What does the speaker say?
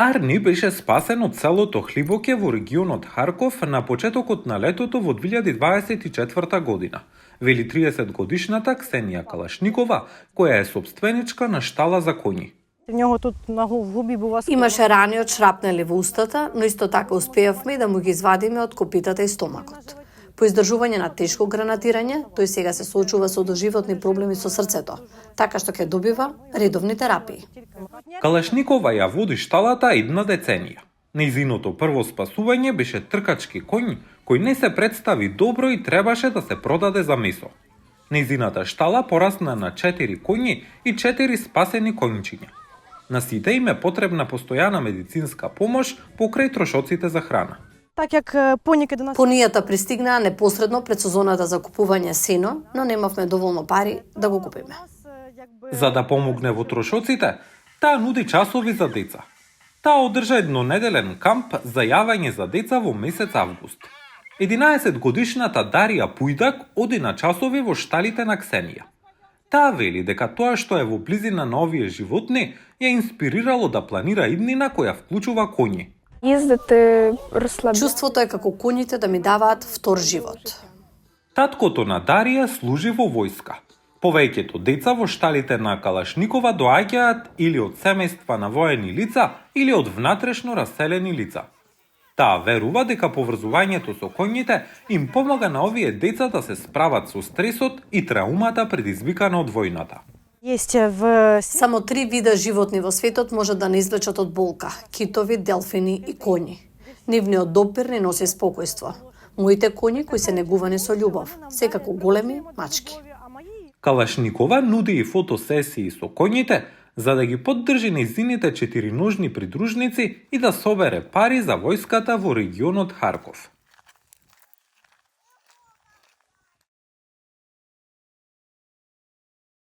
Арни беше спасен од селото Хлибоке во регионот Харков на почетокот на летото во 2024 година, вели 30-годишната Ксенија Калашникова, која е собственичка на штала за коњи. Имаше рани од шрапнели во устата, но исто така успеавме да му ги извадиме од копитата и стомакот. По издржување на тешко гранатирање, тој сега се соочува со доживотни проблеми со срцето, така што ќе добива редовни терапии. Калашникова ја води шталата една деценија. Нејзиното прво спасување беше тркачки коњ кој не се представи добро и требаше да се продаде за месо. Нејзината штала порасна на 4 коњи и 4 спасени коњчиња. На сите им е потребна постојана медицинска помош покрај трошоците за храна. Понијата пристигнаа непосредно пред сезоната за купување сено, но немавме доволно пари да го купиме. За да помогне во трошоците, таа нуди часови за деца. Таа одржа еднонеделен камп за јавање за деца во месец август. 11-годишната Дарија Пујдак оди на часови во шталите на Ксенија. Таа вели дека тоа што е во близина на овие животни ја инспирирало да планира иднина која вклучува коњи. Чувството е како коњите да ми даваат втор живот. Таткото на Дарија служи во војска. Повеќето деца во шталите на Калашникова доаѓаат или од семејства на воени лица или од внатрешно раселени лица. Таа верува дека поврзувањето со коњите им помага на овие деца да се справат со стресот и траумата предизвикана од војната. Само 3 вида животни во светот можат да не извлечат од болка: китови, делфини и коњи. Нивниот допир не носи спокојство. Моите коњи кои се негувани со љубов, секако големи мачки. Калашникова нуди и фотосесии со коњите, за да ги поддржи нејзините 4-ножни придружници и да собере пари за војската во регионот Харков.